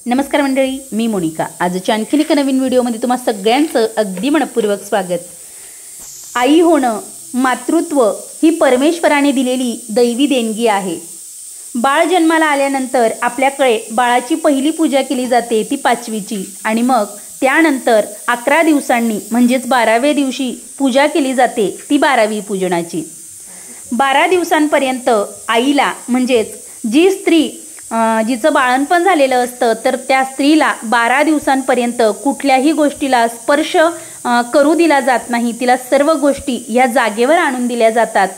नमस्कार मंडळी, मी मोनिका। आजच्या आणखीन एका नवीन व्हिडिओमध्ये तुम्हा सगळ्यांचं अगदी मनपूर्वक स्वागत। आई होणं, मातृत्व ही परमेश्वराने दिलेली दैवी देणगी आहे। बाळ जन्माला आल्यानंतर आपल्याकडे बाळाची पहिली पूजा केली जाते, ती 5वीची, आणि मग त्यानंतर 11 दिवसांनी म्हणजेच 12व्या दिवशी पूजा केली जाते, ती 12वी पूजनाची। 12 दिवसांपर्यंत आईला म्हणजेच जी स्त्री जिचं बाळंतपण झालेलं असतं तर त्या स्त्रीला 12 दिवसांपर्यंत कुठल्याही गोष्टीला स्पर्श करू दिला जात नाही। तिला सर्व गोष्टी या जागेवर आणून दिल्या जातात।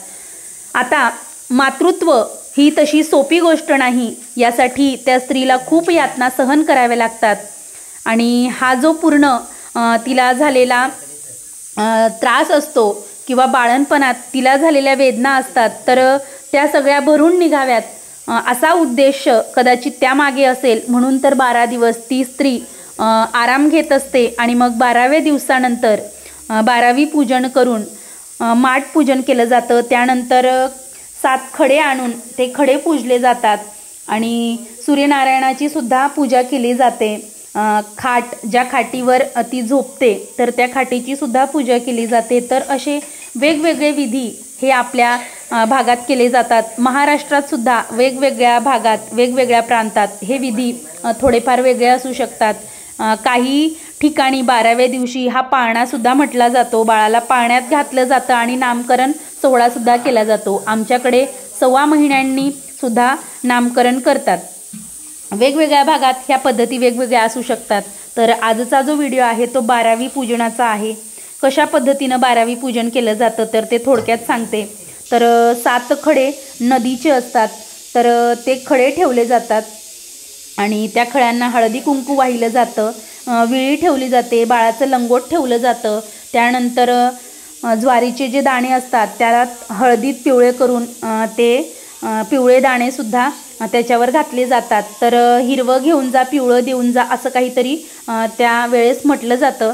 आता मातृत्व ही तशी सोपी गोष्ट नाही, यासाठी त्या स्त्रीला खूप यातना सहन कराव्या लागतात। आणि हा जो पूर्ण तिला झालेला त्रास असतो किंवा बाळंतपणात तिला झालेल्या वेदना असतात, तर त्या सगळ्या भरून निघाव्यात असा उद्देश कदाचित त्यामागे असेल, म्हणून तर 12 दिवस ती स्त्री आराम घेत असते। आणि मग 12व्या दिवसानंतर 12वी पूजन करून माठ पूजन केलं जातं। त्यानंतर 7 खडे आणून ते खडे पूजले जातात आणि सूर्यनारायणाची सुद्धा पूजा केली जाते। खाट, ज्या खाटीवर ती झोपते तर त्या खाटीची सुद्धा पूजा केली जाते। तर असे वेगवेगळे विधी हे आपल्या भागात केले जातात। महाराष्ट्रात सुद्धा वेगवेगळ्या भागात वेगवेगळ्या प्रांतात हे विधी थोडेफार वेगळे असू शकतात। काही ठिकाणी 12व्या दिवशी हा पाळणा सुद्धा म्हटला जातो, बाळाला पाळण्यात घातलं जातं आणि नामकरण सोहळा सुद्धा केला जातो। आमच्याकडे 1.25 महिन्यांनी सुद्धा नामकरण करतात। वेगवेगळ्या भागात ह्या पद्धती वेगवेगळ्या असू शकतात। तर आजचा जो व्हिडिओ आहे तो 12वी पूजनाचा आहे। कशा पद्धतीनं 12वी पूजन केलं जातं तर ते थोडक्यात सांगते। तर 7 खडे नदीचे असतात, तर ते खडे ठेवले जातात आणि त्या खड्यांना हळदी कुंकू वाहिलं जातं, विळी ठेवली जाते, बाळाचं लंगोट ठेवलं जातं। त्यानंतर ज्वारीचे जे दाणे असतात त्याला हळदीत पिवळे करून ते पिवळे दाणेसुद्धा त्याच्यावर घातले जातात। तर हिरवं घेऊन जा, पिवळं देऊन जा, असं काहीतरी त्यावेळेस म्हटलं जातं।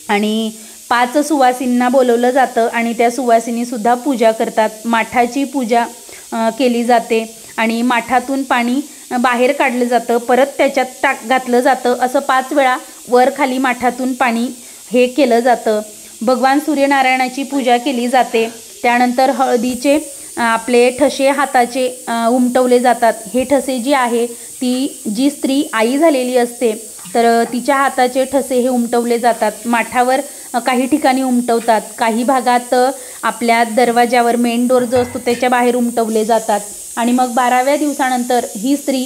आणि 5 सुवासिनींना बोलवलं जातं आणि त्या सुवासिनीसुद्धा पूजा करतात। माठाची पूजा केली जाते आणि माठातून पाणी बाहेर काढलं जातं, परत त्याच्यात घातलं जातं। असं 5 वेळा वर खाली माठातून पाणी हे केलं जातं। भगवान सूर्यनारायणाची पूजा केली जाते। त्यानंतर हळदीचे आपले ठसे हाताचे उमटवले जातात। हे ठसे जी आहे ती जी स्त्री आई झालेली असते तर तिच्या हाताचे ठसे हे उमटवले जातात। माठावर काही ठिकाणी उमटवतात, काही भागात आपल्या दरवाजावर मेन डोर जो असतो त्याच्या बाहेर उमटवले जातात। आणि मग 12व्या दिवसानंतर ही स्त्री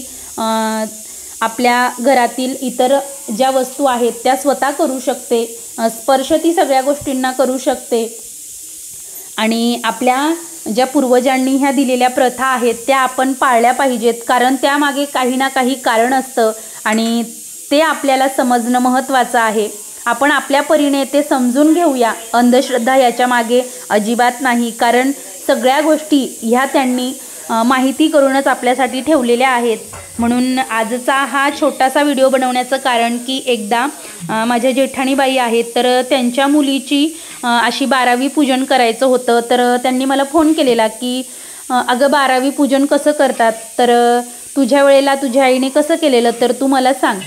आपल्या घरातील इतर ज्या वस्तू आहेत त्या स्वतः करू शकते, स्पर्श ती सगळ्या गोष्टींना करू शकते। आणि आपल्या ज्या पूर्वजांनी ह्या दिलेल्या प्रथा आहेत त्या आपण पाळल्या पाहिजेत, कारण त्यामागे काही ना काही कारण असतं आणि ते आपल्याला समजणं महत्त्वाचं आहे। आपण आपल्या परीने ते समजून घेऊया। अंधश्रद्धा याच्या मागे अजिबात नाही, कारण सगळ्या गोष्टी ह्या त्यांनी माहिती करूनच आपल्यासाठी ठेवलेल्या आहेत। म्हणून आजचा हा छोटासा व्हिडिओ बनवण्याचं कारण की एकदा माझ्या जेठाणीबाई आहेत, तर त्यांच्या मुलीची अशी 12वी पूजन करायचं होतं। तर त्यांनी मला फोन केलेला की अगं 12वी पूजन कसं करतात, तर तुझ्या वेळेला तुझ्या आईने कसं केलेलं तर तू मला सांग।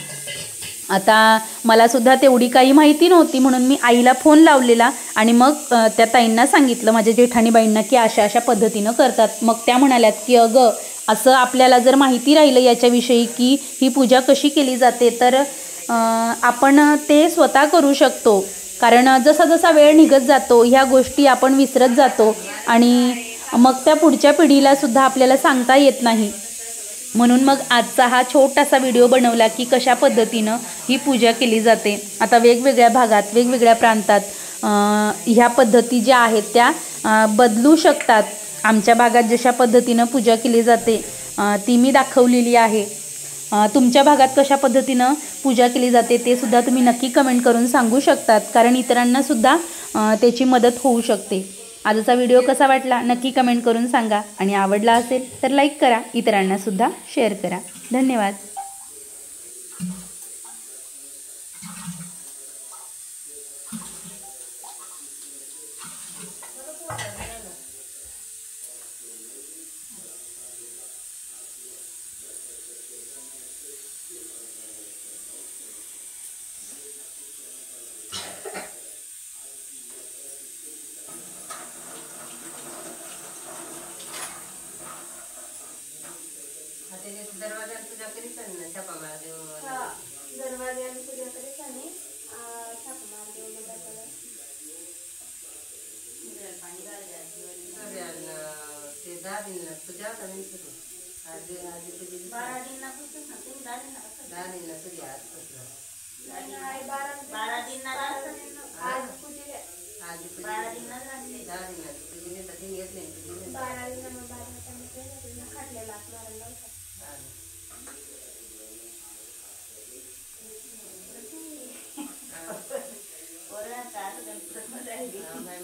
आता मला सुद्धा तेवढी काही माहिती नव्हती, म्हणून मी आईला फोन लावलेला आणि मग त्या ताईंना सांगितलं, माझ्या जेठाणीबाईंना, की अशा अशा पद्धतीनं करतात। मग त्या म्हणाल्यात की अगं असं आपल्याला जर माहिती राहिलं याच्याविषयी की ही पूजा कशी केली जाते तर आपण ते स्वतः करू शकतो। कारण जसा जसा वेळ निघत जातो ह्या गोष्टी आपण विसरत जातो आणि मग त्या पुढच्या पिढीला सुद्धा आपल्याला सांगता येत नाही। म्हणून मग आजचा हा छोटासा व्हिडिओ बनवला की कशा पद्धतीनं ही पूजा केली जाते। आता वेगवेगळ्या भागात वेगवेगळ्या प्रांतात ह्या पद्धती ज्या आहेत त्या बदलू शकतात। आमच्या भागात जशा पद्धतीनं पूजा केली जाते ती मी दाखवलेली आहे। तुमच्या भागात कशा पद्धतीनं पूजा केली जाते ते सुद्धा तुम्ही नक्की कमेंट करून सांगू शकतात, कारण इतरांना सुद्धा त्याची मदत होऊ शकते। आजचा व्हिडिओ कसा वाटला नक्की कमेंट करून सांगा आणि आवडला असेल तर लाईक करा, इतरांना सुद्धा शेअर करा। धन्यवाद। दिवसांनी छापा मार देऊन दरवाजे आम्ही सूर्याकडे छाने छापा मार देऊन ते दादींना तुझ्या होता नाही सुरू आधी आधी तुझी 12 दिनना पुस्तक ना तुम्ही दादींना तुझी आजपासून 12 दिनना आज पूजे आधी 12 दिनना लागले दादींना तुझी नाही तर तीन येत नाही तुझी 12 दिनना मग 12 त्यांनी खाटलेला आपल्याला लावता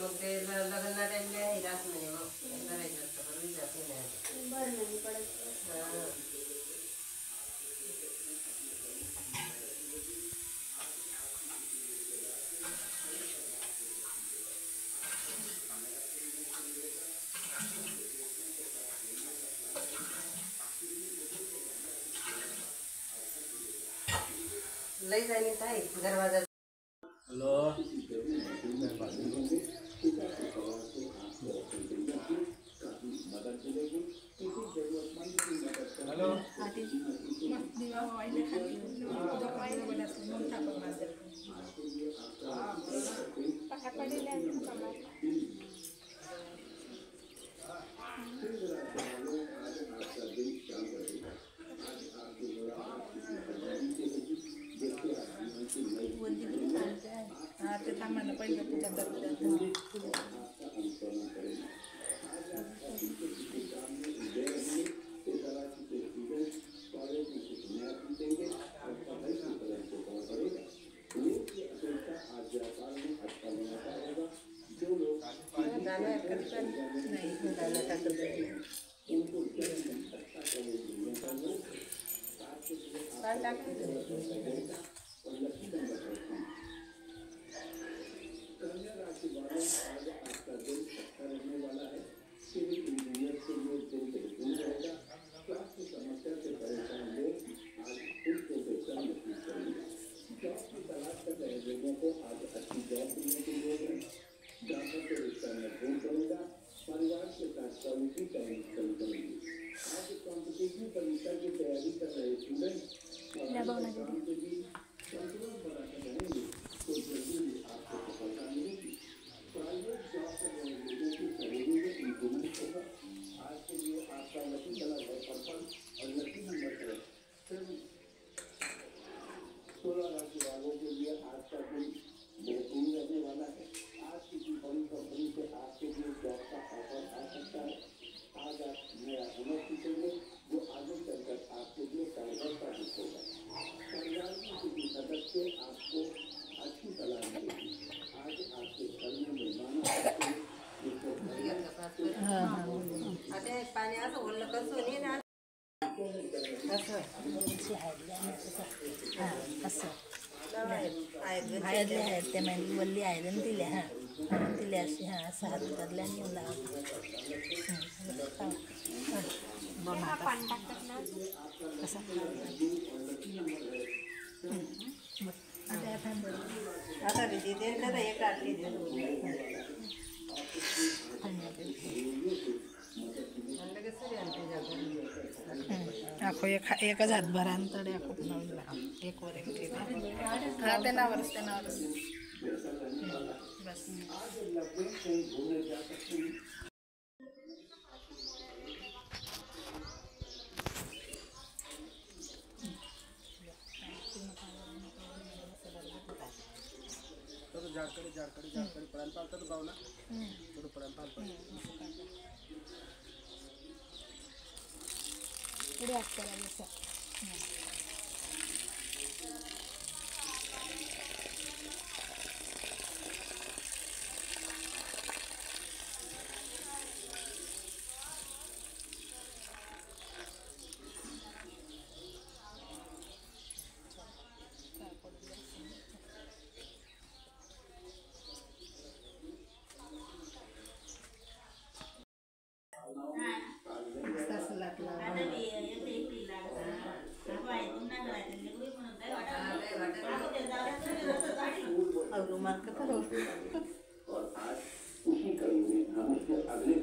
मग ते लग्नाला टाइमला आहे रास म्हणे मग करायचं असतं पण विचारते नाही बरं नाही पडत लई जाईन काय दरवाजा हेलो हेलो ते थांबायला पहिलं पूजा परिवार के साथ की तैयारी आज कॉम्पिटिटिव परीक्षा की तैयारी कर रहे स्टूडेंट संतुलन बनाकर रहेंगे तो जल्दी आपको सफलता मिलेगी। प्राइवेट जॉब कर रहे लोगों की सैलरी में इंक्रीमेंट होगा। आज के लिए आपका लकी कलर है पर्पल और लकी नंबर है 16 राशि वालों के लिए आज का दिन बेहतरीन रहने वाला है। आज किसी बड़ी कंपनी से आपके लिए जॉब का ऑफर आ सकता है। आज आप नया हुनर सीखेंगे जो आगे चलकर आपके लिए कारगर साबित होगा। परिवार में किसी सदस्य आपको अच्छी सलाह मिलेगी। आज आपके घर में मेहमान आता पाणी असं ओढलं कसं नाही ना असं हळदली आहेत त्या म्हणजे वल्ली आहेत आणि दिल्या दिल्या अशी असं हात करल्या आणि येऊन आता तिथे एक आटली आखो एकच हातभरान तडे खूप नवीन एक वर एक ठीक आहे त्यांनावरच बस झाडकडे पडायला पाहतात गाव ना थोडं पडायला पाहतात पुढे असताना जसं और आज उसी कड़ी में हम इसके अगले